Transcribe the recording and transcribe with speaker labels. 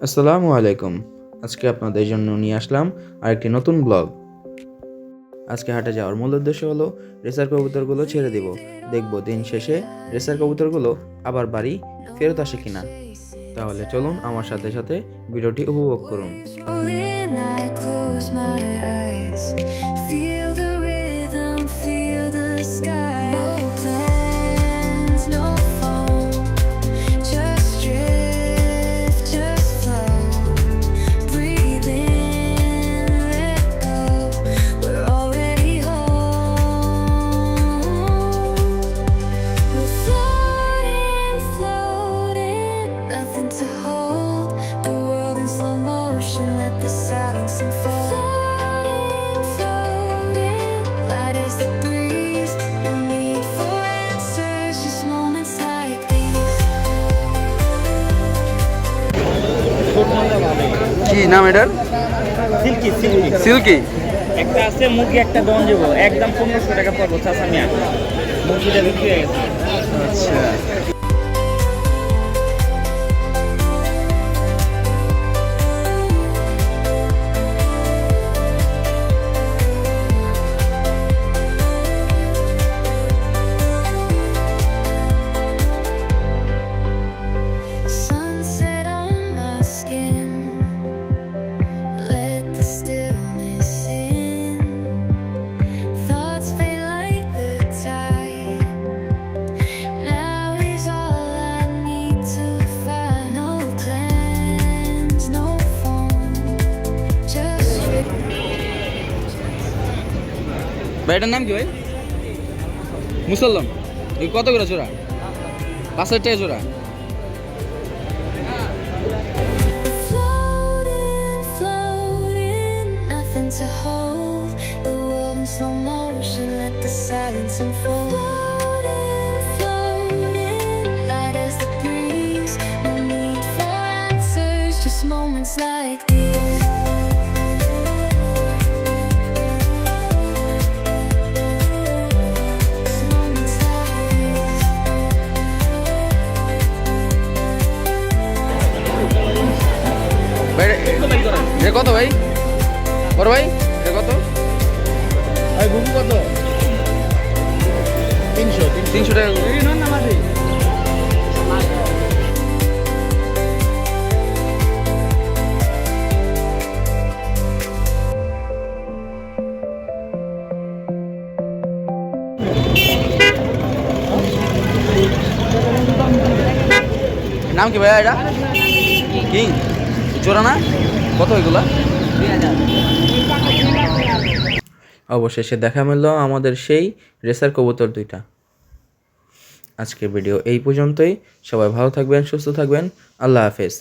Speaker 1: আসসালামু আলাইকুম। আজকে আপনাদের জন্য নিয়ে আসলাম আরেকটি নতুন ব্লগ। আজকে হাটে যাওয়ার মূল উদ্দেশ্য হলো রেসার কবুতরগুলো ছেড়ে দিব। দেখব দিন শেষে রেসার কবুতরগুলো আবার বাড়ি ফেরত আসে কিনা। তাহলে চলুন আমার সাথে সাথে ভিডিওটি উপভোগ করুন। কি নাম এটার?
Speaker 2: Silkie silkie
Speaker 1: silkie.
Speaker 2: একটা আছে মুরগি, একটা দন যাবো একদম 1500 টাকা পড়বো। চাচা মিয়া মুরগিটা বিক্রি হয়ে গেছে।
Speaker 1: আচ্ছা, ভাই এটার নাম কি ভাই? মুসল্লম। এই কত করে জোড়া? 5,000 টাকা জোড়া।
Speaker 3: To hold the world in slow motion, let the silence unfold. Floating, floating, light as the breeze. No need for answers, just moments like these. Moments like these.
Speaker 1: ভাই এটা কত ভাই? বড় ভাই এটা কত?
Speaker 2: ভাই বুবু কত?
Speaker 1: 300 টাকা।
Speaker 2: এই নন না মাঝে
Speaker 1: নাম কি ভাইয়া এটা? কিং জোড়া না? কত এগুলা?
Speaker 2: 2000।
Speaker 1: অবশেষে দেখা মিলল আমাদের সেই রেসার কবুতর দুইটা। আজকের ভিডিও এই পর্যন্তই। সবাই ভালো থাকবেন, সুস্থ থাকবেন। আল্লাহ হাফেজ।